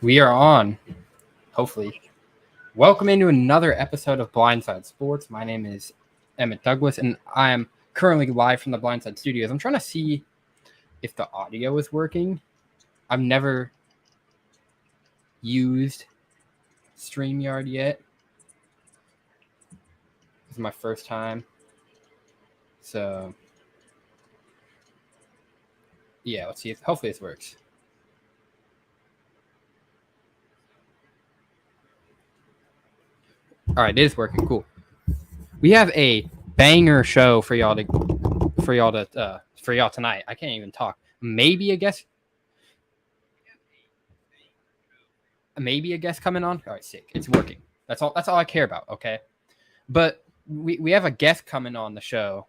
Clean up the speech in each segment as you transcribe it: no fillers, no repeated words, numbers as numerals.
We are on, hopefully. Welcome into another episode of Blindside Sports. My name is Emmett Douglas, and I am currently live from the Blindside Studios. I'm trying to see if the audio is working. I've never used StreamYard yet. This is my first time. So, yeah, let's see. Hopefully this works. All right, it is working. Cool. We have a banger show for y'all tonight. I can't even talk. Maybe a guest coming on. All right, sick. It's working. That's all I care about. Okay, but we have a guest coming on the show,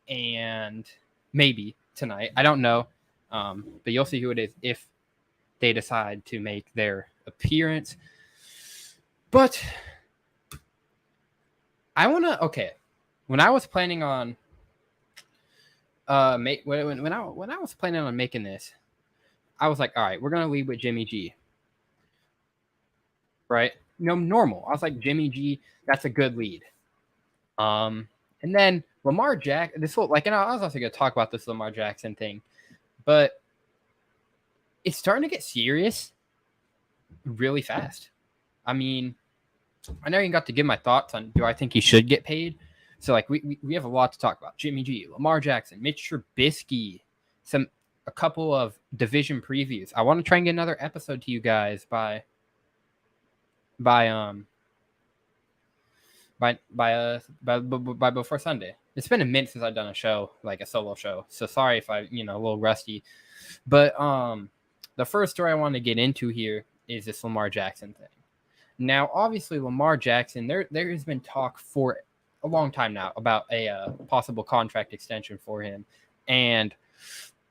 and maybe tonight. I don't know, but you'll see who it is if they decide to make their appearance. But I want to. Okay, when I was planning on when I was planning on making this, I was like, all right, we're gonna lead with Jimmy G. Right? Normal. I was like, Jimmy G, that's a good lead. And then Lamar Jackson, I was also going to talk about this Lamar Jackson thing, but it's starting to get serious really fast. I mean, I never even got to give my thoughts on, do I think he should get paid? So, like, we have a lot to talk about. Jimmy G, Lamar Jackson, Mitch Trubisky, a couple of division previews. I want to try and get another episode to you guys by before Sunday. It's been a minute since I've done a show, like a solo show. So sorry if I, a little rusty. But the first story I want to get into here is this Lamar Jackson thing. Now, obviously, Lamar Jackson, there has been talk for a long time now about a possible contract extension for him. And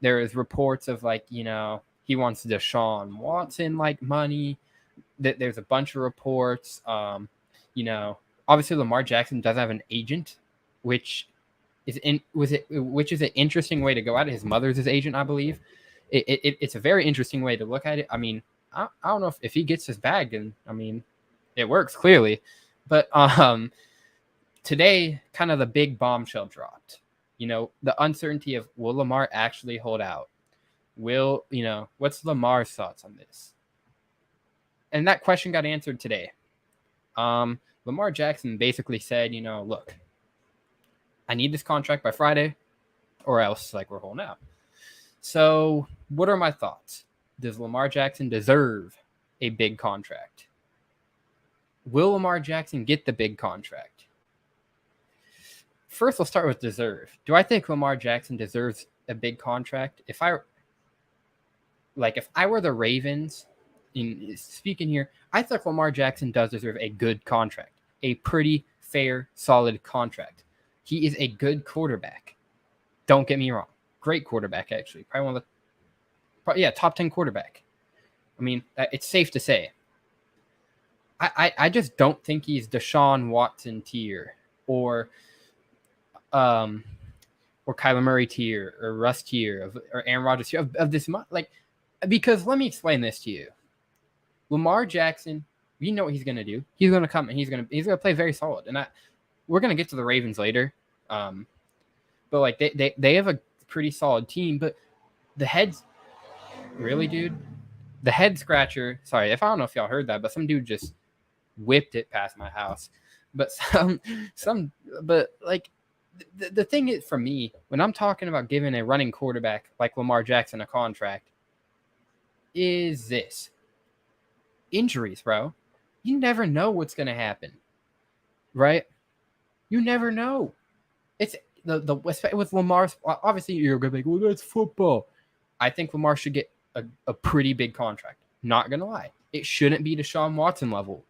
there is reports of, he wants Deshaun Watson money. There's a bunch of reports. Obviously Lamar Jackson does have an agent, which is an interesting way to go at it. His mother's his agent, I believe. It's a very interesting way to look at it. I mean, I don't know if he gets his bag, and I mean, it works clearly. But today, kind of the big bombshell dropped. The uncertainty of, will Lamar actually hold out? What's Lamar's thoughts on this? And that question got answered today. Lamar Jackson basically said, look, I need this contract by Friday or else we're holding out. So what are my thoughts? Does Lamar Jackson deserve a big contract? Will Lamar Jackson get the big contract? First, we'll start with deserve. Do I think Lamar Jackson deserves a big contract? If I were the Ravens, speaking here, I think Lamar Jackson does deserve a good contract, a pretty fair, solid contract. He is a good quarterback. Don't get me wrong. Great quarterback, actually. Probably one of the top 10 quarterback. I mean, it's safe to say. I just don't think he's Deshaun Watson tier or Kyler Murray tier or Russ tier or Aaron Rodgers tier of this month. Because let me explain this to you. Lamar Jackson, you know what he's going to do. He's going to come and he's going to play very solid. And we're going to get to the Ravens later. But they have a pretty solid team, but the heads, really, dude? The head scratcher, sorry, I don't know if y'all heard that, but some dude just whipped it past my house. But the thing is, for me, when I'm talking about giving a running quarterback like Lamar Jackson a contract, is this. Injuries, bro. You never know what's going to happen, right? You never know. It's with Lamar's. Obviously, you're going to be like, well, that's football. I think Lamar should get a pretty big contract. Not going to lie. It shouldn't be Deshaun Watson level.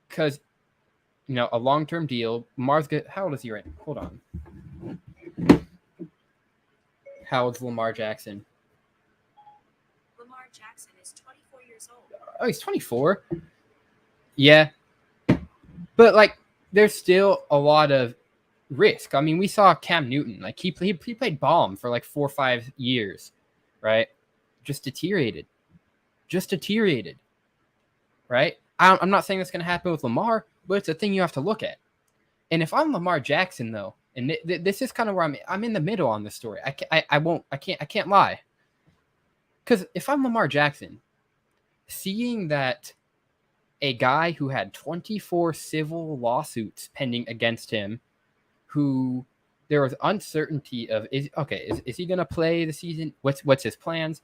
Because, a long-term deal. Lamar's good. How old is he right now? Hold on. How old's Lamar Jackson? Lamar Jackson is 24 years old. Oh, he's 24? Yeah. But, there's still a lot of risk. I mean, we saw Cam Newton. He played bomb for 4 or 5 years, right? Just deteriorated. just deteriorated, right? I'm not saying that's going to happen with Lamar, but it's a thing you have to look at. And if I'm Lamar Jackson, though, and this is kind of where I'm in the middle on this story. I can't lie. Because if I'm Lamar Jackson, seeing that a guy who had 24 civil lawsuits pending against him, who there was uncertainty of, is he going to play the season? What's his plans?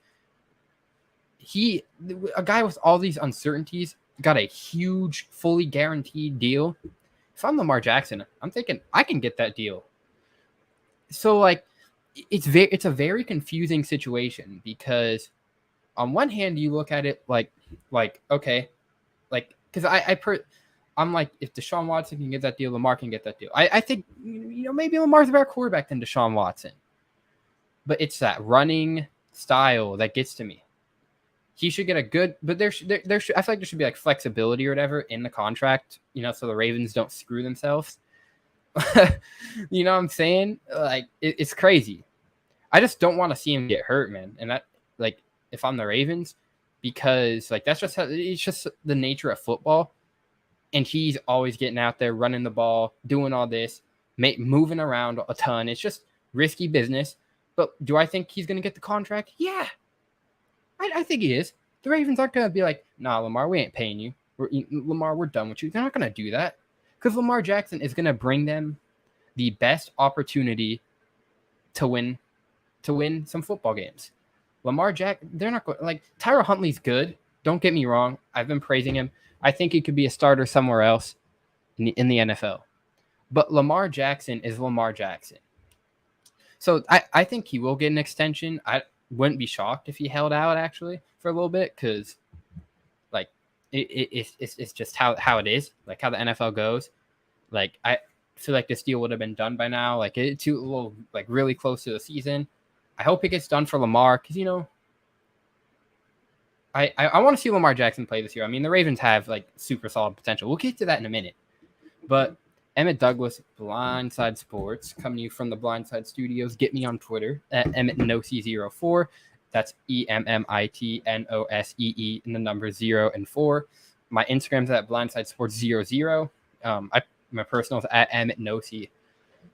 A guy with all these uncertainties got a huge, fully guaranteed deal. If I'm Lamar Jackson, I'm thinking I can get that deal. So like, it's a very confusing situation, because on one hand you look at it like okay, like, because I'm like, if Deshaun Watson can get that deal, Lamar can get that deal. I think, maybe Lamar's a better quarterback than Deshaun Watson, but it's that running style that gets to me. He should get a good, but there should, I feel like there should be like flexibility or whatever in the contract, so the Ravens don't screw themselves. You know what I'm saying? Like, it's crazy. I just don't want to see him get hurt, man. And that, like, if I'm the Ravens, because like that's just it's just the nature of football. And he's always getting out there, running the ball, doing all this, moving around a ton. It's just risky business. But do I think he's going to get the contract? Yeah, I think he is. The Ravens aren't going to be like, nah, Lamar, we ain't paying you. Lamar, we're done with you. They're not going to do that, because Lamar Jackson is going to bring them the best opportunity to win some football games. Lamar Jackson, they're not going, like, Tyra Huntley's good. Don't get me wrong. I've been praising him. I think he could be a starter somewhere else in the NFL. But Lamar Jackson is Lamar Jackson. So I think he will get an extension. I wouldn't be shocked if he held out, actually, for a little bit, because like it's just how it is, like how the NFL goes. Like, I feel like this deal would have been done by now, like it's a little, like, really close to the season. I hope it gets done for Lamar, because I want to see Lamar Jackson play this year. I mean, the Ravens have like super solid potential. We'll get to that in a minute. But Emmett Douglas, Blindside Sports, coming to you from the Blindside Studios. Get me on Twitter at EmmettNosey04. That's EMMITNOSEE and the number 0 and 4. My Instagram's at Blindside Sports 00. My personal is at Emmett Nosey.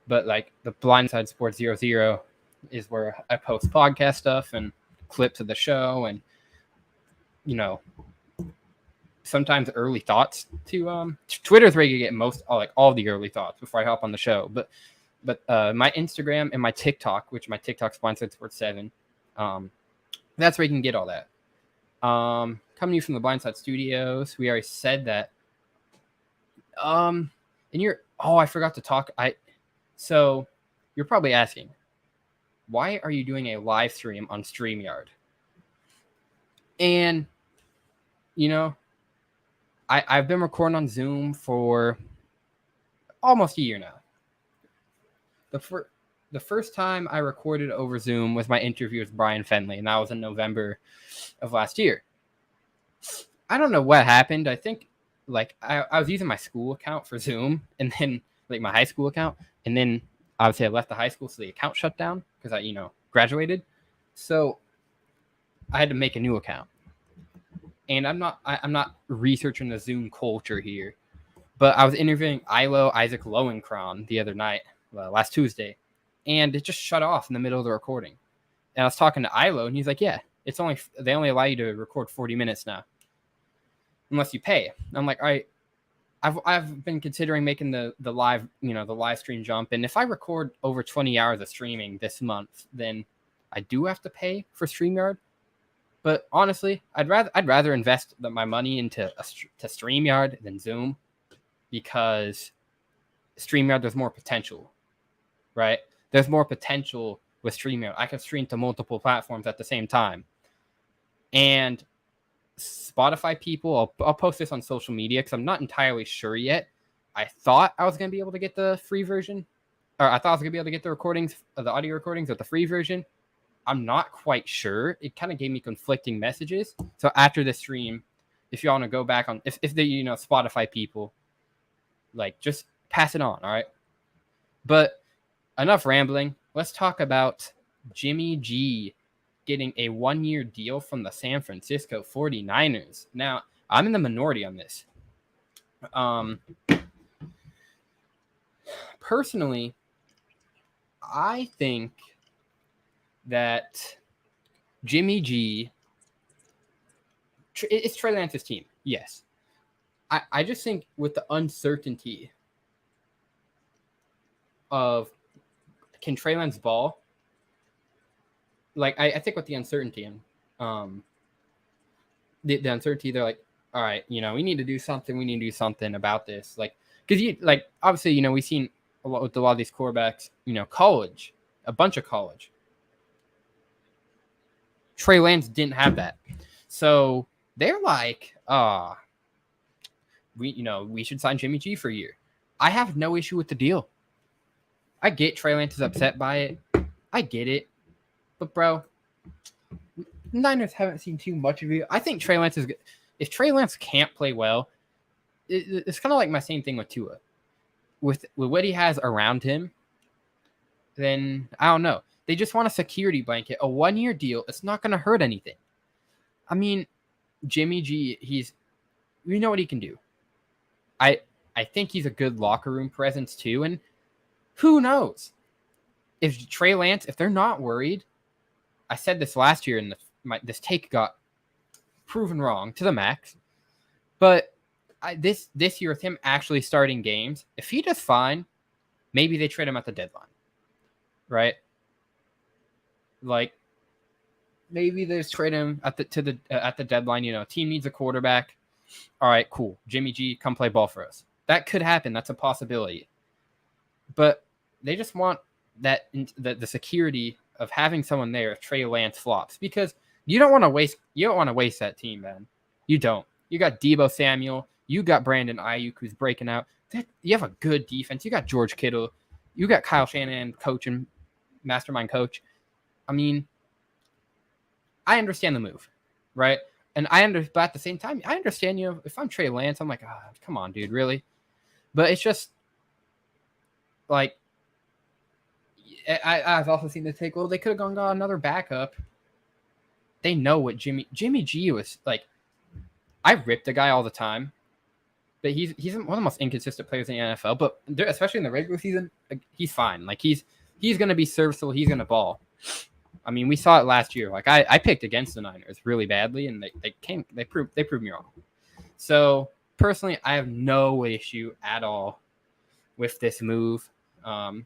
But like the Blindside Sports 00 is where I post podcast stuff and clips of the show, and sometimes early thoughts to Twitter's where you get all the early thoughts before I hop on the show. But my Instagram and my TikTok, which my TikTok's Blindside Sports 7, that's where you can get all that. Coming to you from the Blindside Studios, we already said that. And I forgot to talk. So you're probably asking, why are you doing a live stream on StreamYard? And I've been recording on Zoom for almost a year now. The first time I recorded over Zoom was my interview with Brian Fenley, and that was in November of last year. I don't know what happened. I think like I was using my school account for Zoom, and then like my high school account, and then obviously I left the high school, so the account shut down because I graduated. So I had to make a new account. And I'm not researching the Zoom culture here, but I was interviewing Isaac Lowenkron the other night, last Tuesday, and it just shut off in the middle of the recording. And I was talking to Ilo, and he's like, "Yeah, they only allow you to record 40 minutes now, unless you pay." I'm like, "All right, I've been considering making the live the live stream jump, and if I record over 20 hours of streaming this month, then I do have to pay for StreamYard." But honestly, I'd rather invest my money into to StreamYard than Zoom, because StreamYard, there's more potential, right? There's more potential with StreamYard. I can stream to multiple platforms at the same time. And Spotify people, I'll post this on social media because I'm not entirely sure yet. I thought I was going to be able to get the free version, or I thought I was going to be able to get the audio recordings with the free version. I'm not quite sure. It kind of gave me conflicting messages. So after the stream, if you want to go back on, if the Spotify people, like, just pass it on, all right? But enough rambling. Let's talk about Jimmy G getting a 1-year deal from the San Francisco 49ers. Now, I'm in the minority on this. Personally, I think that Jimmy G, it's Trey Lance's team. Yes. I just think with the uncertainty of can Trey Lance ball, like I think with the uncertainty and the uncertainty, they're like, all right, we need to do something. We need to do something about this. Like, because obviously, we've seen a lot with a lot of these quarterbacks, college, a bunch of college. Trey Lance didn't have that. So they're like, we should sign Jimmy G for a year. I have no issue with the deal. I get Trey Lance is upset by it. I get it. But, bro, Niners haven't seen too much of you. I think Trey Lance is good. If Trey Lance can't play well, it's kind of like my same thing with Tua. With what he has around him, then I don't know. They just want a security blanket, a 1-year deal. It's not going to hurt anything. I mean, Jimmy G, we know what he can do. I think he's a good locker room presence too. And who knows? If Trey Lance, if they're not worried, I said this last year and this take got proven wrong to the max. But this year with him actually starting games, if he does fine, maybe they trade him at the deadline. Right? Like, maybe they just trade him at the deadline. Team needs a quarterback. All right, cool. Jimmy G, come play ball for us. That could happen. That's a possibility. But they just want the security of having someone there if Trey Lance flops, because you don't want to waste that team, man. You don't. You got Deebo Samuel. You got Brandon Ayuk, who's breaking out. You have a good defense. You got George Kittle. You got Kyle Shanahan, coach and mastermind coach. I mean, I understand the move, right? And but at the same time, I understand, if I'm Trey Lance, I'm like, come on, dude, really? But it's just like, I've also seen the take, well, they could have got another backup. They know what Jimmy G was like. I rip the guy all the time, but he's one of the most inconsistent players in the NFL. But especially in the regular season, like, he's fine. Like, he's going to be serviceable. He's going to ball. I mean, we saw it last year. Like, I picked against the Niners really badly, and they proved me wrong. So personally, I have no issue at all with this move. And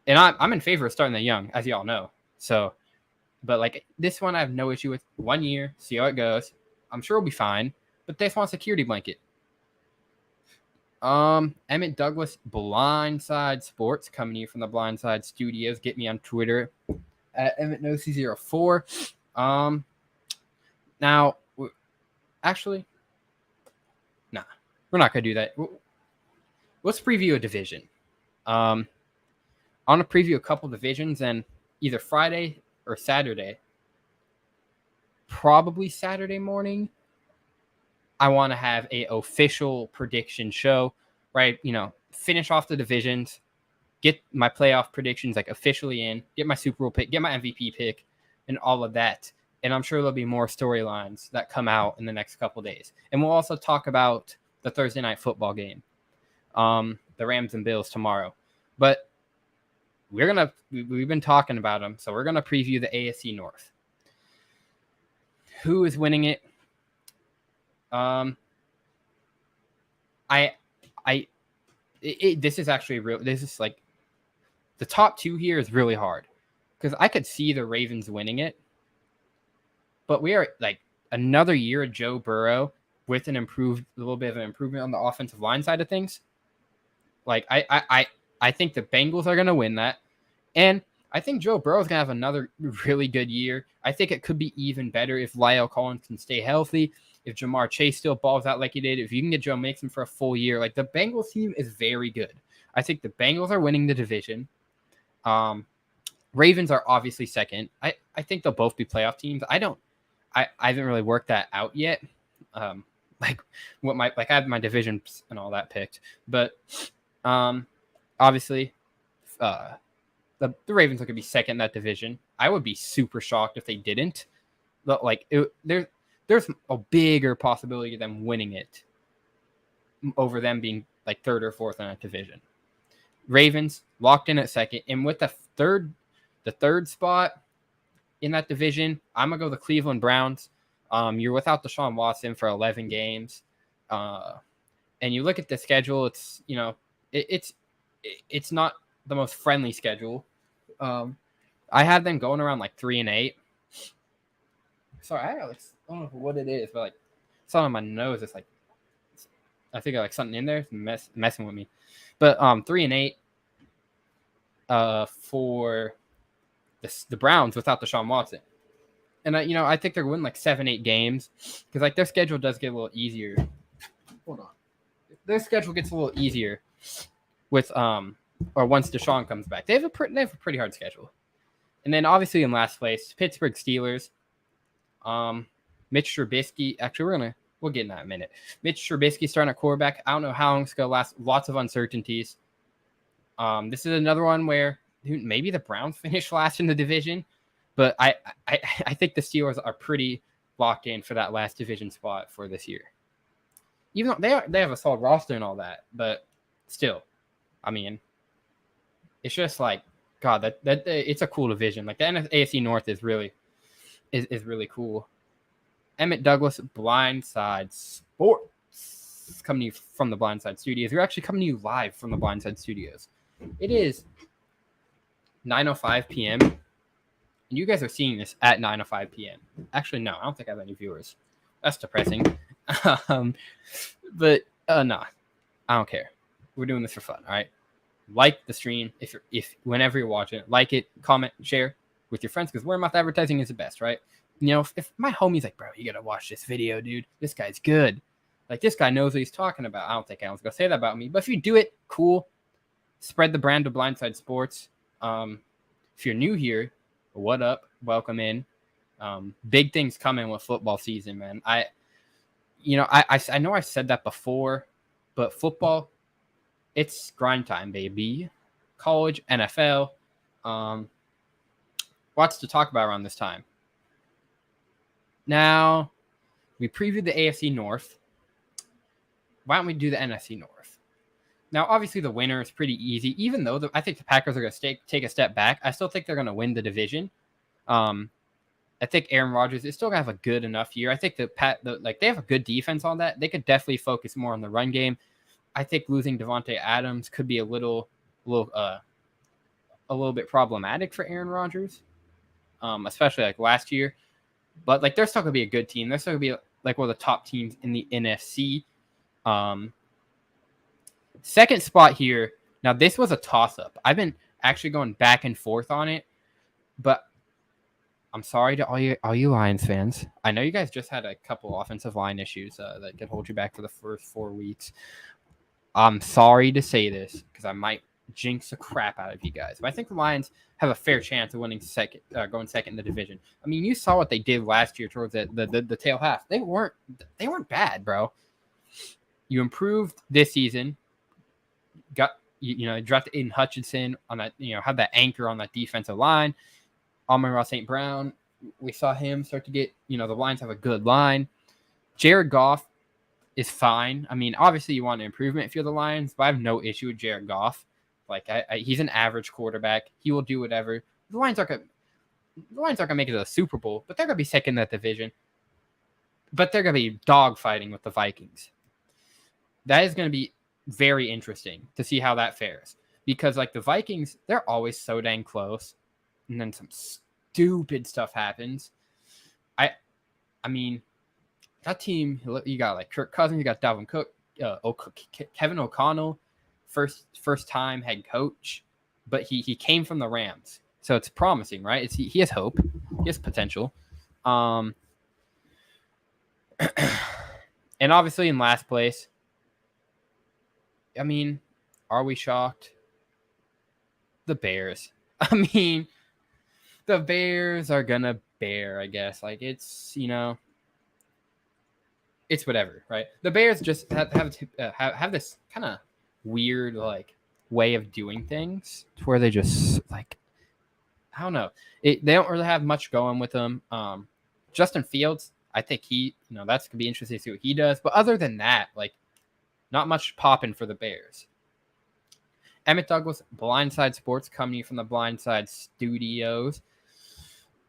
I'm in favor of starting the young, as y'all know. So, but like this one, I have no issue with. 1 year, see how it goes. I'm sure we'll be fine. But they just want a security blanket. Emmett Douglas, Blindside Sports, coming to you from the Blindside Studios. Get me on Twitter at EmmettNoC04. Now, actually, nah, we're not gonna do that. Let's preview a division. I want to preview a couple divisions, and either Friday or Saturday, probably Saturday morning, I want to have a official prediction show, right? Finish off the divisions, get my playoff predictions like officially in, get my Super Bowl pick, get my MVP pick, and all of that. And I'm sure there'll be more storylines that come out in the next couple of days. And we'll also talk about the Thursday night football game, the Rams and Bills tomorrow. But we've been talking about them, so we're gonna preview the AFC North. Who is winning it? This is actually real. This is like the top two here is really hard because I could see the Ravens winning it, but we are like another year of Joe Burrow with a little bit of an improvement on the offensive line side of things. Like I think the Bengals are gonna win that, and I think Joe Burrow is gonna have another really good year. I think it could be even better if Lyle Collins can stay healthy. If Jamar Chase still balls out like he did, if you can get Joe Mixon for a full year, like the Bengals team is very good. I think the Bengals are winning the division. Ravens are obviously second. I think they'll both be playoff teams. I haven't really worked that out yet. I have my divisions and all that picked, but obviously the the Ravens are going to be second in that division. I would be super shocked if they didn't. But like there's a bigger possibility of them winning it over them being like third or fourth in that division. Ravens locked in at second, and with the third spot in that division, I'm gonna go the Cleveland Browns. You're without Deshaun Watson for 11 games, and you look at the schedule. It's it's not the most friendly schedule. I had them going around like 3-8. Sorry, I don't know what it is, but like something on my nose. It's like I think I like something in there messing with me. But 3-8 for the Browns without Deshaun Watson. And I think they're winning like 7-8 games because like their schedule does get a little easier. Hold on, their schedule gets a little easier with or once Deshaun comes back. They have a pretty hard schedule. And then obviously in last place, Pittsburgh Steelers. Mitch Trubisky. Actually, we'll get in that in a minute. Mitch Trubisky starting at quarterback. I don't know how long it's gonna last. Lots of uncertainties. This is another one where maybe the Browns finish last in the division, but I think the Steelers are pretty locked in for that last division spot for this year. Even though they have a solid roster and all that, but still, I mean, it's just like God. That it's a cool division. Like the AFC North is really cool. Emmett Douglas, Blindside Sports, coming to you from the Blindside Studios. We're actually coming to you live from the Blindside Studios. It is 9:05 p.m. and you guys are seeing this at 9:05 p.m. Actually, no, I don't think I have any viewers. That's depressing. But no, I don't care. We're doing this for fun. All right. Like the stream if whenever you're watching it, like it, comment, share with your friends because word of mouth advertising is the best, right? If my homie's like, bro, you gotta watch this video, dude. This guy's good. Like this guy knows what he's talking about. I don't think anyone's gonna say that about me, but if you do it, cool. Spread the brand of Blindside Sports. If you're new here, what up? Welcome in. Big things coming with football season, man. I know I've said that before, but football, it's grind time, baby. College, NFL, lots to talk about around this time. Now, we previewed the AFC North. Why don't we do the NFC North? Now, obviously, the winner is pretty easy. Even though I think the Packers are going to take a step back, I still think they're going to win the division. I think Aaron Rodgers is still going to have a good enough year. I think they have a good defense on that. They could definitely focus more on the run game. I think losing Devontae Adams could be a little bit problematic for Aaron Rodgers, especially like last year. But like they're still gonna be a good team. They're still gonna be like one of the top teams in the NFC. Second spot here. Now this was a toss-up. I've been actually going back and forth on it, but I'm sorry to all you Lions fans. I know you guys just had a couple offensive line issues that could hold you back for the first 4 weeks. I'm sorry to say this because I might jinx the crap out of you guys, but I think the Lions have a fair chance of winning going second in the division. I mean, you saw what they did last year towards the tail half. They weren't bad, bro. You improved this season. Got drafted Aiden Hutchinson on that. Had that anchor on that defensive line. Amon-Ra St. Brown. We saw him start to get. The Lions have a good line. Jared Goff is fine. I mean, obviously you want an improvement if you're the Lions, but I have no issue with Jared Goff. Like he's an average quarterback. He will do whatever. The Lions aren't gonna make it to the Super Bowl, but they're gonna be second in that division. But they're gonna be dogfighting with the Vikings. That is gonna be very interesting to see how that fares. Because like the Vikings, they're always so dang close. And then some stupid stuff happens. I mean, that team, you got like Kirk Cousins, you got Dalvin Cook, Kevin O'Connell, first time head coach, but he came from the Rams, so it's promising, right? He has hope, he has potential, and obviously in last place. I mean, are we shocked? The Bears. I mean, the Bears are gonna bear, I guess. Like it's it's whatever, right? The Bears just have this kind of weird like way of doing things to where they just like I don't know. They don't really have much going with them. Justin Fields, I think that's gonna be interesting to see what he does. But other than that, like, not much popping for the Bears. Emmett Douglas, Blindside Sports, coming to you from the Blindside Studios.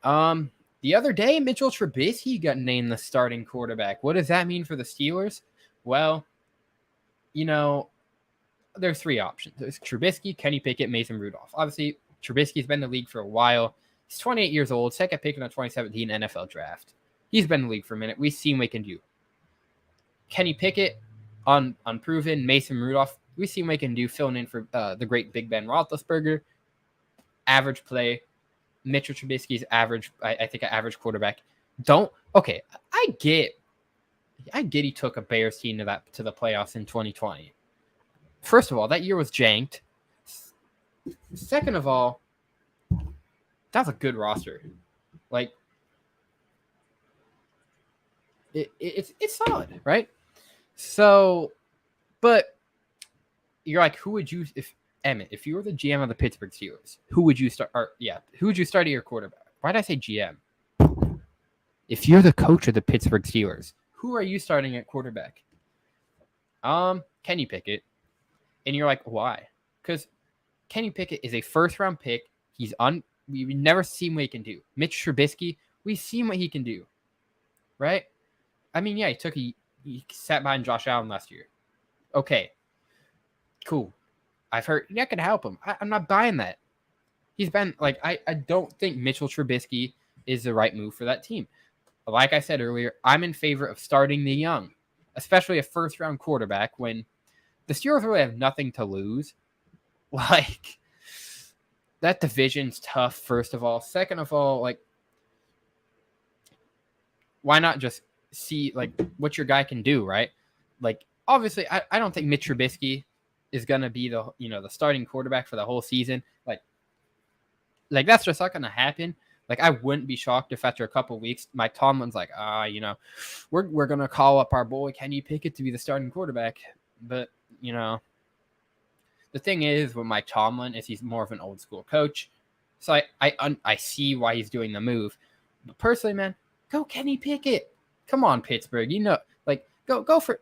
The other day, Mitchell Trubisky got named the starting quarterback. What does that mean for the Steelers? Well, there's three options. There's Trubisky, Kenny Pickett, Mason Rudolph. Obviously, Trubisky's been in the league for a while. He's 28 years old, second pick in the 2017 NFL draft. He's been in the league for a minute. We've seen what he can do. Kenny Pickett, unproven. Mason Rudolph, we've seen what he can do, filling in for the great Big Ben Roethlisberger. Average play. Mitchell Trubisky's average, I think, an average quarterback. I get he took a Bears team to the playoffs in 2020. First of all, that year was janked. Second of all, that's a good roster. Like, it's solid, right? So, but you're like, who would you if you were the GM of the Pittsburgh Steelers, who would you start? Who would you start at your quarterback? Why did I say GM? If you're the coach of the Pittsburgh Steelers, who are you starting at quarterback? Kenny Pickett. And you're like, why? Because Kenny Pickett is a first-round pick. We've never seen what he can do. Mitch Trubisky, we've seen what he can do, right? I mean, yeah, he sat behind Josh Allen last year. Okay, cool. I've heard that could help him. I'm not buying that. He's been like, I don't think Mitchell Trubisky is the right move for that team. Like I said earlier, I'm in favor of starting the young, especially a first-round quarterback when the Steelers really have nothing to lose. Like, that division's tough, first of all. Second of all, like, why not just see, like, what your guy can do, right? Like, obviously, I don't think Mitch Trubisky is going to be the starting quarterback for the whole season. Like that's just not going to happen. Like, I wouldn't be shocked if after a couple weeks, Mike Tomlin's like, we're going to call up our boy Kenny Pickett to be the starting quarterback. But, the thing is with Mike Tomlin is he's more of an old school coach. So I see why he's doing the move. But personally, man, go Kenny Pickett. Come on, Pittsburgh. Go for.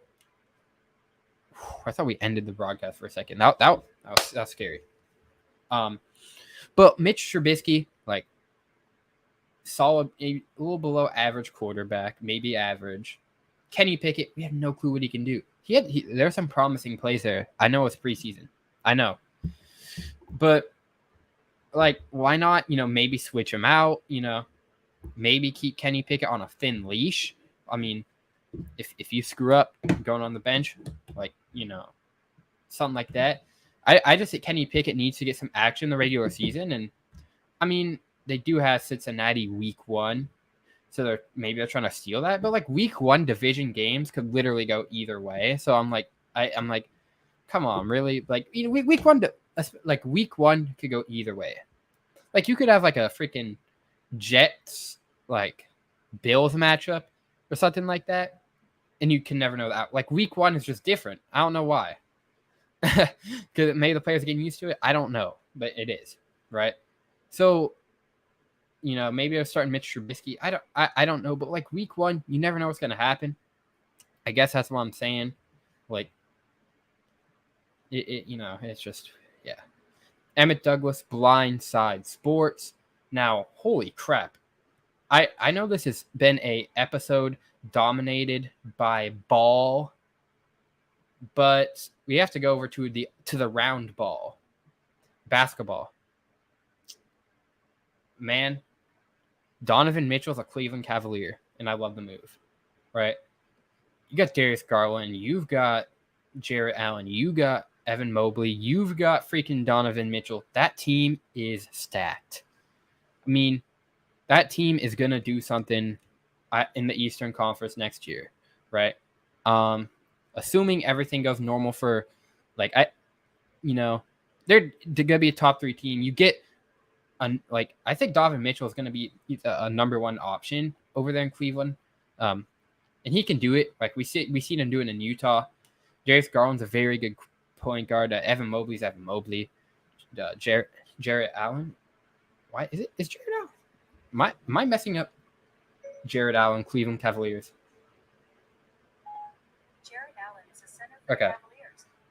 I thought we ended the broadcast for a second. That was scary. But Mitch Trubisky, like, solid, a little below average quarterback, maybe average. Kenny Pickett, we have no clue what he can do. There's some promising plays there. I know it's preseason. I know. But, like, why not, maybe switch him out, maybe keep Kenny Pickett on a thin leash. I mean, if you screw up going on the bench, like, something like that. I just think Kenny Pickett needs to get some action in the regular season. And, I mean, they do have Cincinnati week 1. So they're trying to steal that. But, like, week 1 division games could literally go either way. So I'm like, come on, really? Like, week 1 could go either way. Like, you could have, like, a freaking Jets, like, Bills matchup or something like that. And you can never know that. Like, week 1 is just different. I don't know why. Because maybe the players are getting used to it. I don't know. But it is, right? So, maybe I'll start Mitch Trubisky. I don't know. But, like, week 1, you never know what's going to happen. I guess that's what I'm saying. Like, it's just, yeah. Emmett Douglas, Blindside Sports. Now, holy crap. I know this has been a episode dominated by ball, but we have to go over to the round ball. Basketball. Man, Donovan Mitchell's a Cleveland Cavalier, and I love the move, right? You got Darius Garland, you've got Jarrett Allen, you got Evan Mobley, you've got freaking Donovan Mitchell. That team is stacked. I mean, that team is going to do something in the Eastern Conference next year, right? Assuming everything goes normal for, like, they're going to be a top 3 team. You get, I think Donovan Mitchell is going to be a number 1 option over there in Cleveland. And he can do it. Like, we seen him doing it in Utah. Darius Garland's a very good point guard. Evan Mobley's Evan Mobley. Jarrett Allen. Why is it? Is Jared Allen? Am I messing up Jared Allen, Cleveland Cavaliers? Jared Allen is a center for Okay.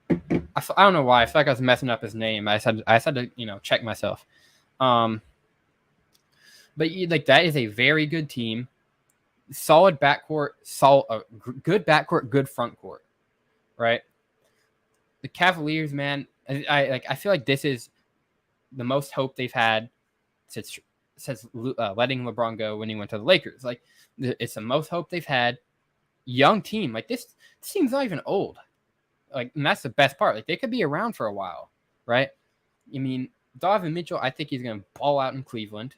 the Cavaliers. I don't know why. I feel like I was messing up his name. I said to check myself. But like that is a very good team. Solid backcourt, good backcourt, good front court, right? The Cavaliers, man, I feel like this is the most hope they've had since letting LeBron go when he went to the Lakers. Like it's the most hope they've had. Young team, like this team's not even old. Like, and that's the best part. Like they could be around for a while, right? I mean, Donovan Mitchell, I think he's gonna ball out in Cleveland.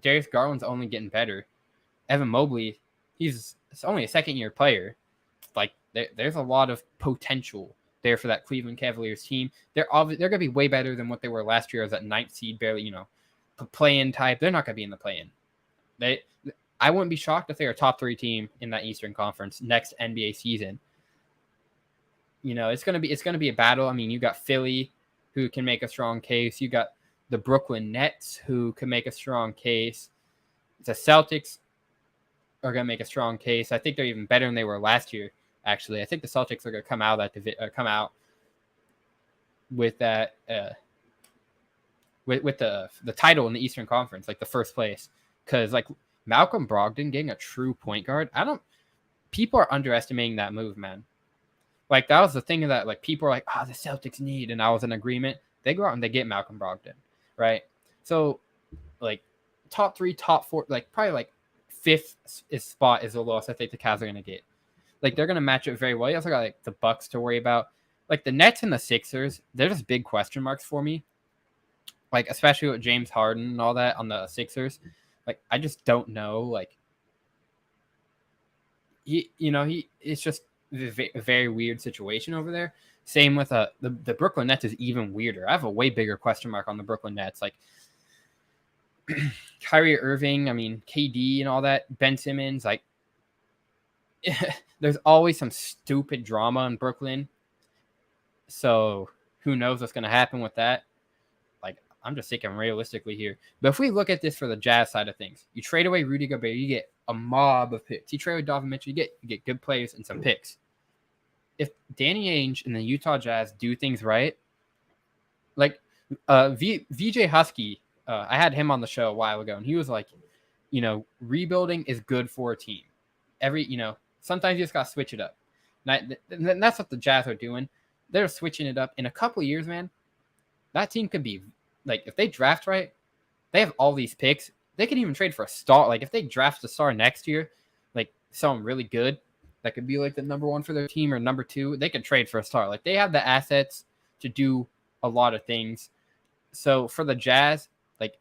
Darius Garland's only getting better. Evan Mobley, he's only a second-year player. Like there's a lot of potential there for that Cleveland Cavaliers team. They're gonna be way better than what they were last year as that ninth seed, barely play-in type. They're not gonna be in the play-in. I wouldn't be shocked if they're a top 3 team in that Eastern Conference next NBA season. It's gonna be a battle. I mean, you got Philly, who can make a strong case. You got the Brooklyn Nets, who can make a strong case. The Celtics are gonna make a strong case. I think they're even better than they were last year. Actually, I think the Celtics are gonna come out with that with the title in the Eastern Conference, like the first place, because like Malcolm Brogdon getting a true point guard. People are underestimating that move, man. Like that was the thing that like people are like, the Celtics need, and I was in agreement. They go out and they get Malcolm Brogdon, right? So like top 3, top 4, like probably like 5th spot is the lowest I think the Cavs are gonna get. Like they're gonna match it very well. You also got like the Bucks to worry about. Like the Nets and the Sixers, they're just big question marks for me. Like especially with James Harden and all that on the Sixers. Like I just don't know. Like it's just a very weird situation over there. Same with the Brooklyn Nets is even weirder. I have a way bigger question mark on the Brooklyn Nets. Like Kyrie Irving, I mean KD and all that, Ben Simmons. Like there's always some stupid drama in Brooklyn. So who knows what's going to happen with that? Like I'm just thinking realistically here. But if we look at this for the Jazz side of things, you trade away Rudy Gobert, you get a mob of picks. You trade with Donovan Mitchell, you get good players and some picks. If Danny Ainge and the Utah Jazz do things right, like VJ Husky, I had him on the show a while ago, and he was like, rebuilding is good for a team. Sometimes you just got to switch it up. And that's what the Jazz are doing. They're switching it up. In a couple of years, man, that team could be, like, if they draft right, they have all these picks. They could even trade for a star. Like, if they draft a star next year, like, someone really good, that could be, like, the number 1 for their team or number 2, they could trade for a star. Like, they have the assets to do a lot of things. So, for the Jazz, like,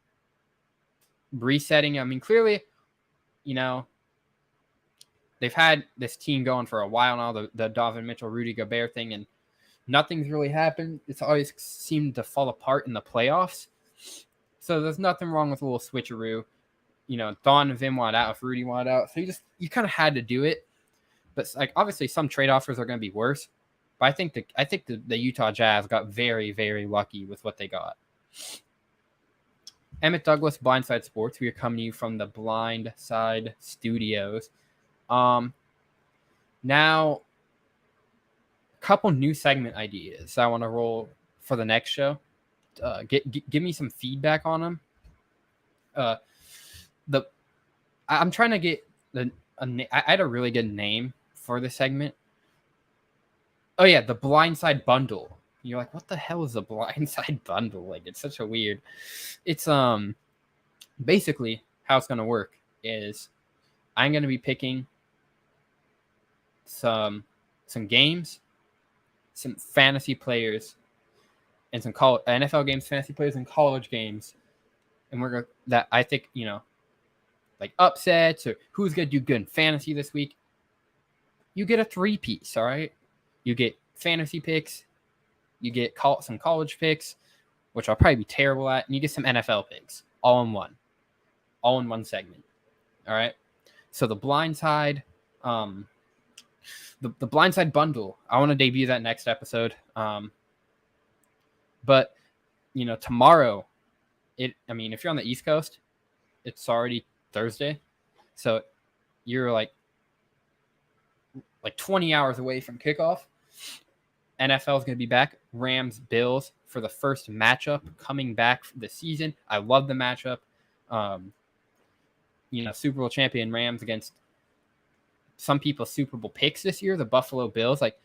resetting, I mean, clearly, they've had this team going for a while now, the Donovan Mitchell, Rudy Gobert thing, and nothing's really happened. It's always seemed to fall apart in the playoffs. So there's nothing wrong with a little switcheroo. Don and Vin wanted out if Rudy wanted out. So you kind of had to do it. But like obviously some trade offers are going to be worse. But I think the Utah Jazz got very, very lucky with what they got. Emmett Douglas, Blindside Sports. We are coming to you from the Blindside Studios. Now, a couple new segment ideas I want to roll for the next show. Give me some feedback on them. I'm trying to get I had a really good name for the segment. Oh yeah, the Blindside Bundle. You're like, what the hell is a Blindside Bundle? Like, it's such a weird. It's basically how it's gonna work is I'm gonna be picking some games, some fantasy players, and some NFL games, fantasy players, and college games, and we're gonna that I think like upsets or who's gonna do good in fantasy this week. You get a 3-piece, all right. You get fantasy picks, you get some college picks, which I'll probably be terrible at, and you get some NFL picks, all in one segment. All right. So the Blindside, the Blindside Bundle. I want to debut that next episode. But tomorrow I mean, if you're on the East Coast, it's already Thursday, so you're like 20 hours away from kickoff. NFL is going to be back. Rams, Bills for the first matchup coming back this season. I love the matchup. Super Bowl champion Rams against some people's Super Bowl picks this year, the Buffalo Bills. Like,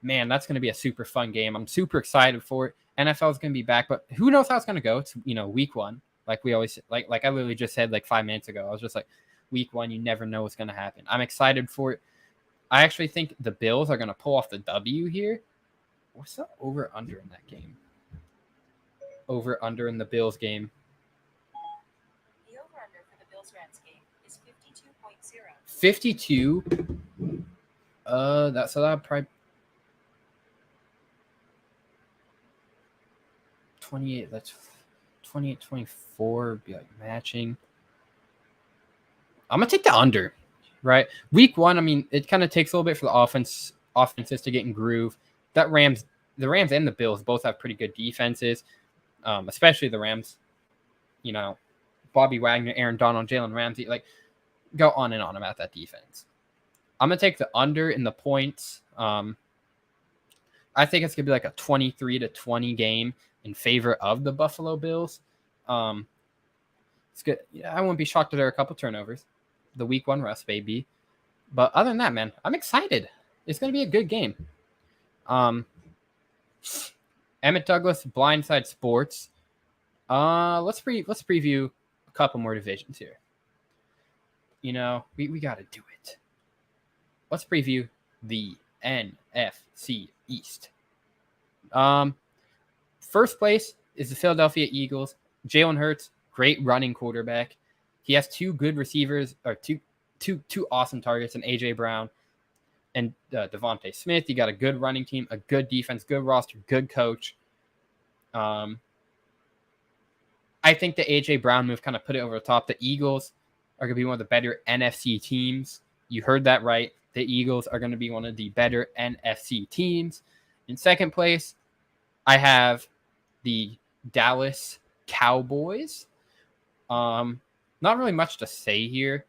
man, that's going to be a super fun game. I'm super excited for it. NFL is going to be back, but who knows how it's going to go? It's, week one. Like we always, like I literally just said like 5 minutes ago. I was just like, week one, you never know what's going to happen. I'm excited for it. I actually think the Bills are going to pull off the W here. What's the over-under in that game? Over-under in the Bills game. The over-under for the Bills-Rams game is 52.0. 52? That probably 28. That's 28-24 be like matching. I'm gonna take the under, right? Week one, I mean, it kind of takes a little bit for the offenses to get in groove. The Rams and the Bills both have pretty good defenses, especially the Rams. Bobby Wagner, Aaron Donald, Jalen Ramsey, like go on and on about that defense. I'm gonna take the under in the points. I think it's gonna be like a 23-20 game in favor of the Buffalo Bills. It's good. Yeah, I wouldn't be shocked if there are a couple turnovers. The week one rest, baby. But other than that, man, I'm excited. It's gonna be a good game. Emmett Douglas, Blindside Sports. Let's preview a couple more divisions here. We got to do it. Let's preview the NFC East. First place is the Philadelphia Eagles. Jalen Hurts, great running quarterback. He has two good receivers, or two awesome targets, in A.J. Brown and Devontae Smith. You got a good running team, a good defense, good roster, good coach. I think the A.J. Brown move kind of put it over the top. The Eagles are going to be one of the better NFC teams. You heard that right. The Eagles are going to be one of the better NFC teams. In second place, I have the Dallas Cowboys. Not really much to say here.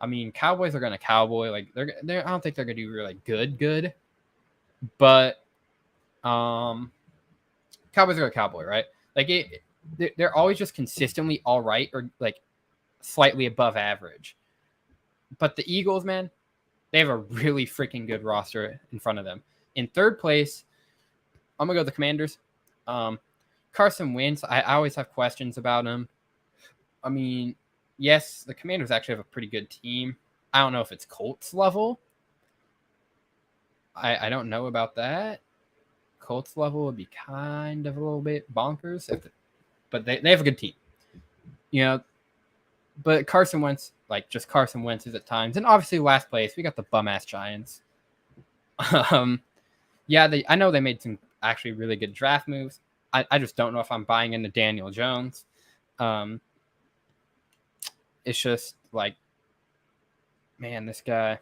I mean, Cowboys are going to cowboy. Like they're I don't think they're going to do really good. But Cowboys are going to cowboy, right? Like they're always just consistently all right or like slightly above average. But the Eagles, man, they have a really freaking good roster in front of them. In third place, I'm going to go with the Commanders. Carson Wentz, I always have questions about him. I mean, yes, the Commanders actually have a pretty good team. I don't know if it's Colts level. I don't know about that. Colts level would be kind of a little bit bonkers, but they have a good team. But Carson Wentz, like just Carson Wentz is at times. And obviously last place, we got the bum-ass Giants. I know they made some actually really good draft moves. I just don't know if I'm buying into Daniel Jones. It's just like, man, this guy,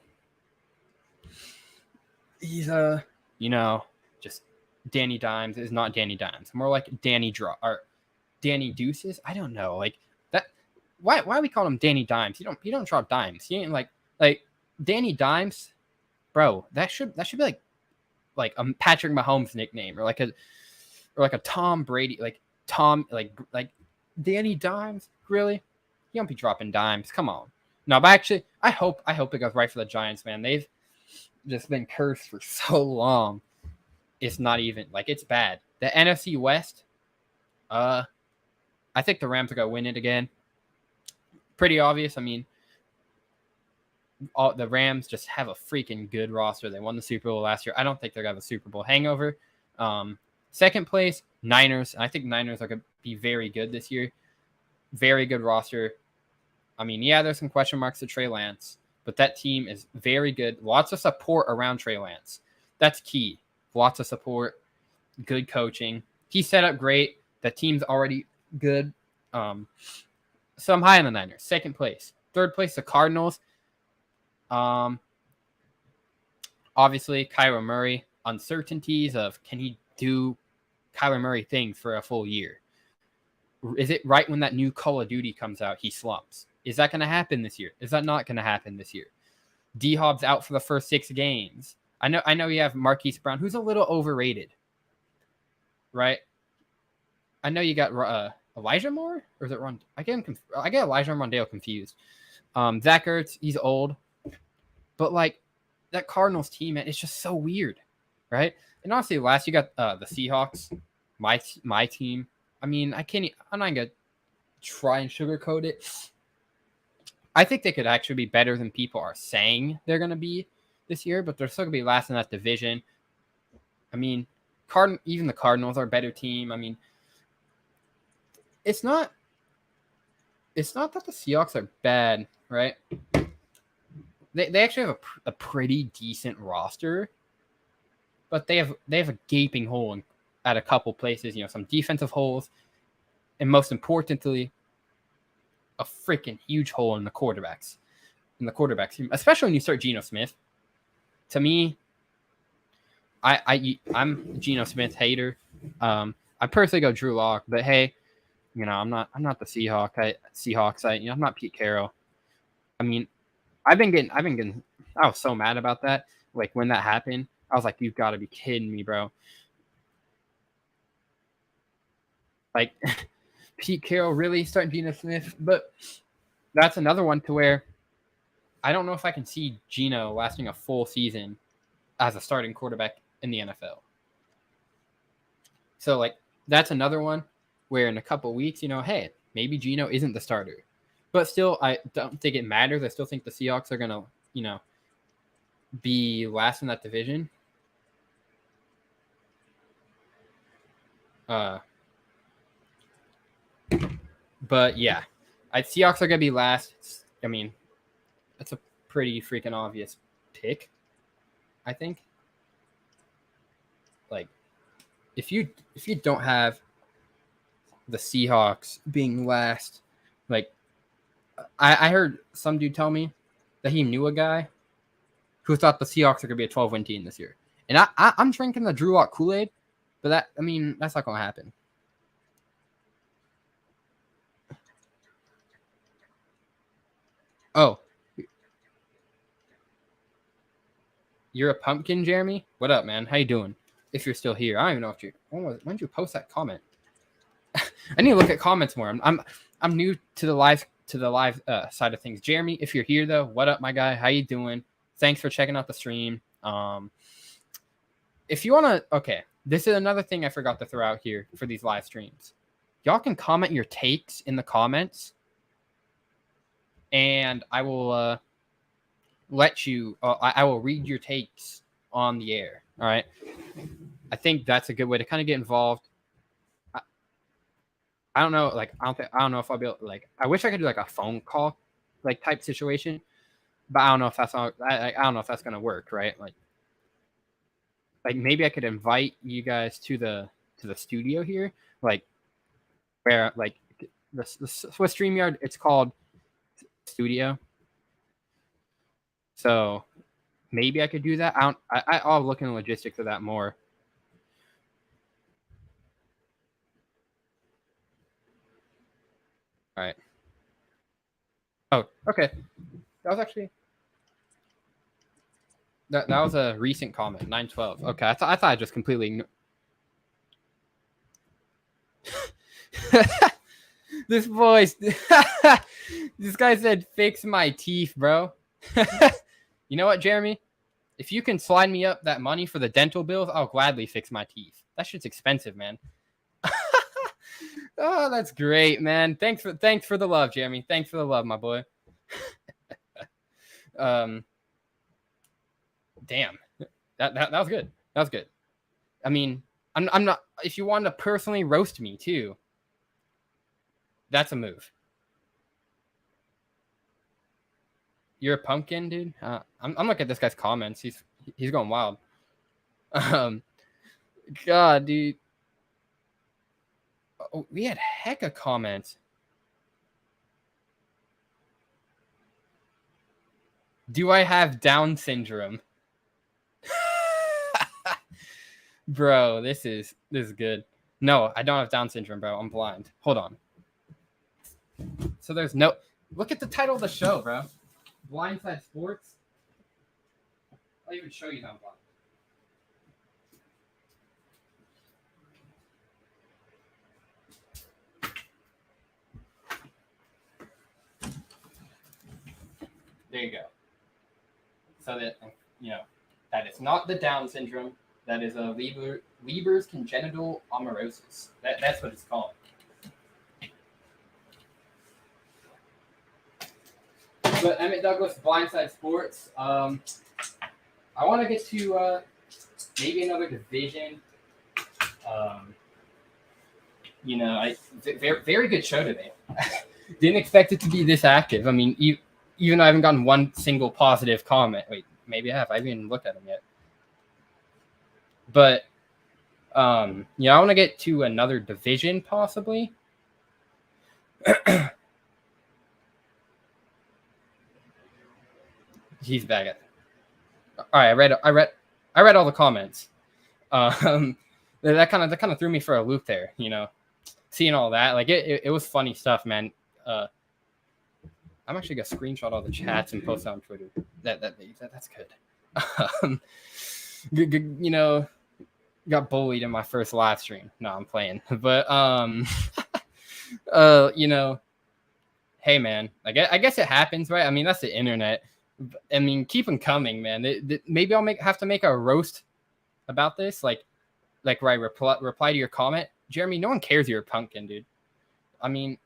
he's just Danny Dimes is not Danny Dimes. More like Danny Deuces. I don't know. Like that. Why we call him Danny Dimes? You don't drop dimes. He ain't like Danny Dimes, bro. That should be like a Patrick Mahomes nickname or like a Tom Brady, like Danny Dimes. Really? You don't be dropping dimes. Come on. No, but actually, I hope it goes right for the Giants, man. They've just been cursed for so long. It's not even it's bad. The NFC West, I think the Rams are gonna win it again. Pretty obvious. I mean, the Rams just have a freaking good roster. They won the Super Bowl last year. I don't think they're gonna have a Super Bowl hangover. Second place, Niners. I think Niners are gonna be very good this year. Very good roster. I mean, yeah, there's some question marks to Trey Lance, but that team is very good. Lots of support around Trey Lance. That's key. Lots of support, good coaching. He's set up great. The team's already good. So I'm high on the Niners. Second place. Third place, the Cardinals. Obviously, Kyler Murray. Uncertainties of can he do Kyler Murray things for a full year. Is it right when that new Call of Duty comes out, he slumps? Is that going to happen this year? Is that not going to happen this year? D-Hop's out for the first 6 games. I know you have Marquise Brown, who's a little overrated, right? I know you got Elijah Moore, or is it Ron? I get Elijah and Rondale confused. Zach Ertz, he's old, but like that Cardinals team, man, it's just so weird, right? And honestly, last you got the Seahawks, my team. I mean, I'm not gonna try and sugarcoat it. I think they could actually be better than people are saying they're gonna be this year, but they're still gonna be last in that division. I mean, even the Cardinals are a better team. I mean, it's not that the Seahawks are bad, right? They actually have a pretty decent roster, but they have a gaping hole at a couple places. You know, some defensive holes, and most importantly, a freaking huge hole in the quarterbacks. Team, especially when you start Geno Smith. To me, I'm a Geno Smith hater. I personally go Drew Lock, but hey, you know, I'm not the Seahawks. I'm not Pete Carroll. I mean, I was so mad about that. Like when that happened, I was like, you've got to be kidding me, bro. Like Pete Carroll really starting Geno Smith, but that's another one to where I don't know if I can see Geno lasting a full season as a starting quarterback in the NFL. So like that's another one where in a couple weeks, you know, hey, maybe Geno isn't the starter. But still, I don't think it matters. I still think the Seahawks are going to, you know, be last in that division. But yeah, Seahawks are going to be last. I mean, that's a pretty freaking obvious pick, I think. Like, if you don't have the Seahawks being last, like, I heard some dude tell me that he knew a guy who thought the Seahawks are going to be a 12-win team this year. And I'm drinking the Drew Lock Kool-Aid, but that's not going to happen. Oh. You're a pumpkin, Jeremy? What up, man? How you doing? If you're still here. I don't even know if you when did you post that comment? I need to look at comments more. I'm new to the live side of things. Jeremy, if you're here though, what up, my guy? How you doing? Thanks for checking out the stream. If you wanna, okay, this is another thing I forgot to throw out here for these live streams. Y'all can comment your takes in the comments, and I will let you. I will read your takes on the air. All right. I think that's a good way to kind of get involved. I don't know, like I don't know if I'll be able, like I wish I could do like a phone call like type situation, but I don't know if that's I don't know if that's gonna work, right? Like maybe I could invite you guys to the studio here, like where like the Swiss StreamYard, it's called Studio. So maybe I could do that. I'll look into logistics of that more. All right. Oh, okay. That was actually that was a recent comment. 912. Okay, I thought I just completely. This voice. This guy said, "Fix my teeth, bro." You know what, Jeremy? If you can slide me up that money for the dental bills, I'll gladly fix my teeth. That shit's expensive, man. Oh, that's great, man. Thanks for the love, Jeremy. Thanks for the love, my boy. Damn. That was good. That was good. I mean, I'm not, if you want to personally roast me too, that's a move. You're a pumpkin, dude? I'm looking at this guy's comments. He's going wild. God, dude. Oh, we had hecka comments. Do I have Down syndrome? Bro, this is good. No, I don't have Down syndrome, bro. I'm blind. Hold on. So there's no. Look at the title of the show, bro. Blindside Sports. I'll even show you that one. There you go. So that, that is not the Down syndrome. That is a Leber's congenital amaurosis. That's what it's called. But Emmett Douglas, Blindside Sports. I want to get to maybe another division. Very good show today. Didn't expect it to be this active. I mean, even though I haven't gotten one single positive comment. Wait, maybe I have. I haven't even looked at them yet. But, I want to get to another division possibly. He's back at. All right, I read all the comments. That kind of threw me for a loop there. Seeing all that, like it was funny stuff, man. I'm actually gonna screenshot all the chats and post it on Twitter. That's good. Got bullied in my first live stream. No, I'm playing, but hey man, I guess it happens, right? I mean, that's the internet. I mean, keep them coming, man. Maybe I'll have to make a roast about this, like where I reply to your comment, Jeremy. No one cares you're a pumpkin, dude. I mean,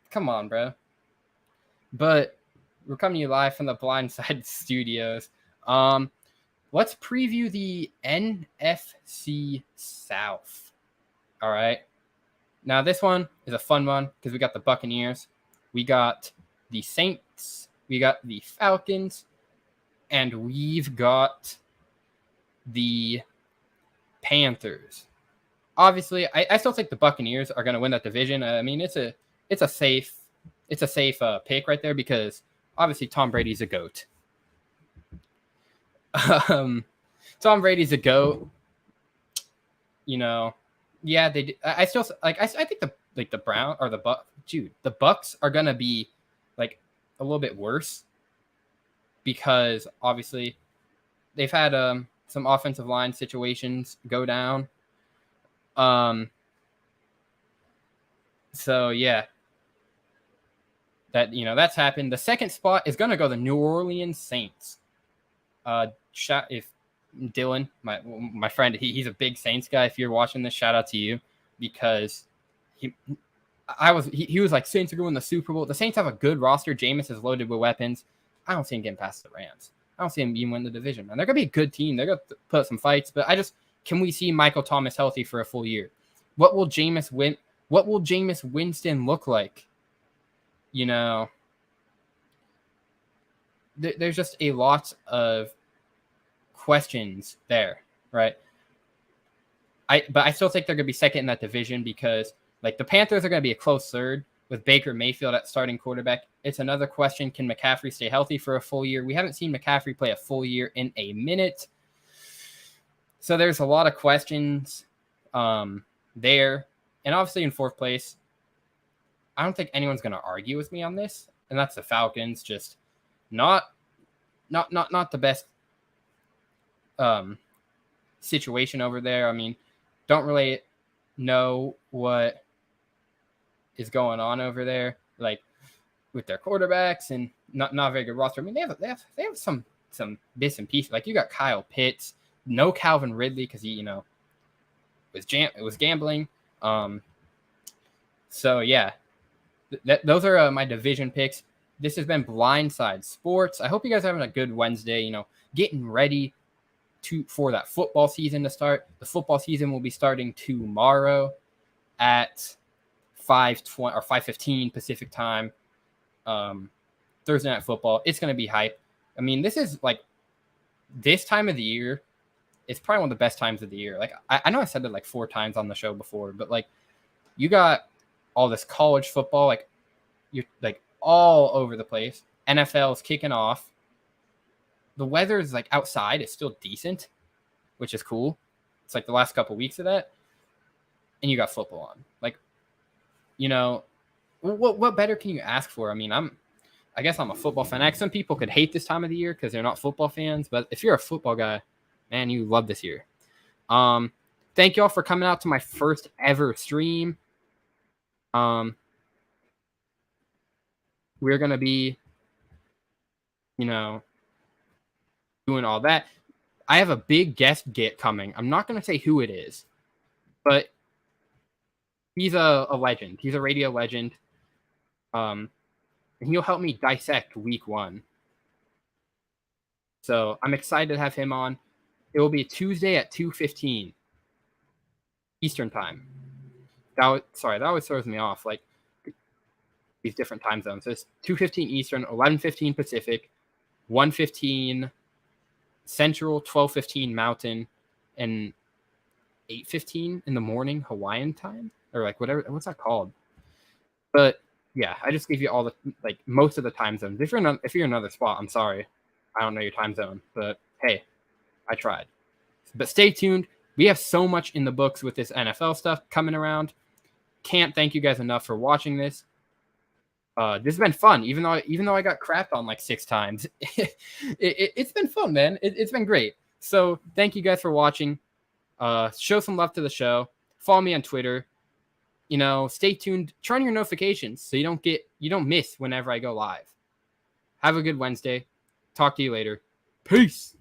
come on, bro. But we're coming to you live from the Blindside Studios. Let's preview the NFC South. All right. Now this one is a fun one because we got the Buccaneers, we got the Saints, we got the Falcons, and we've got the Panthers. Obviously, I still think the Buccaneers are going to win that division. I mean, it's a safe pick right there because obviously Tom Brady's a GOAT. Tom Brady's a GOAT. Yeah, they. I still like. I think the Brown or the Bucks are gonna be like a little bit worse because obviously they've had some offensive line situations go down. So yeah, that's happened. The second spot is gonna go the New Orleans Saints. If Dylan, my friend, he's a big Saints guy. If you're watching this, shout out to you because he was like, Saints are going to the Super Bowl. The Saints have a good roster. Jameis is loaded with weapons. I don't see him getting past the Rams. I don't see him even win the division, man. They're gonna be a good team. They're gonna put up some fights, but can we see Michael Thomas healthy for a full year? What will Jameis Winston look like? There's just a lot of questions there, right? But I still think they're going to be second in that division because like the Panthers are going to be a close third with Baker Mayfield at starting quarterback. It's another question. Can McCaffrey stay healthy for a full year? We haven't seen McCaffrey play a full year in a minute. So there's a lot of questions there. And obviously in fourth place, I don't think anyone's going to argue with me on this. And that's the Falcons. Just not the best situation over there. I mean, don't really know what is going on over there, like with their quarterbacks and not a very good roster. I mean, they have some bits and pieces. Like you got Kyle Pitts, no Calvin Ridley because he was gambling. So yeah, those are my division picks. This has been Blindside Sports. I hope you guys are having a good Wednesday. Getting ready for that football season to start. The football season will be starting tomorrow at 5:20 or 5:15 Pacific time. Thursday night football. It's going to be hype. I mean, this is like this time of the year. It's probably one of the best times of the year. Like I know I said it like 4 times on the show before, but like you got all this college football, like you're like all over the place. NFL is kicking off. The weather is like outside. It's still decent, which is cool. It's like the last couple of weeks of that. And you got football on. Like, what better can you ask for? I mean, I guess I'm a football fan. Some people could hate this time of the year because they're not football fans, but if you're a football guy, man, you love this year. Thank you all for coming out to my first ever stream. We're gonna be, doing all that. I have a big guest coming. I'm not gonna say who it is, but he's a legend. He's a radio legend. And he'll help me dissect week 1. So I'm excited to have him on. It will be Tuesday at 2:15 Eastern time. That always throws me off. Like these different time zones. So it's 2:15 Eastern, 11:15 Pacific, 1:15 Central, 12:15 Mountain, and 8:15 in the morning Hawaiian time, or like whatever. What's that called? But yeah, I just gave you all the most of the time zones. If you're in another spot, I'm sorry, I don't know your time zone. But hey, I tried. But stay tuned. We have so much in the books with this NFL stuff coming around. Can't thank you guys enough for watching this. This has been fun, even though I got crapped on like 6 times. It's been fun, man. It's been great. So thank you guys for watching. Show some love to the show. Follow me on Twitter. Stay tuned. Turn on your notifications so you don't miss whenever I go live. Have a good Wednesday. Talk to you later. Peace.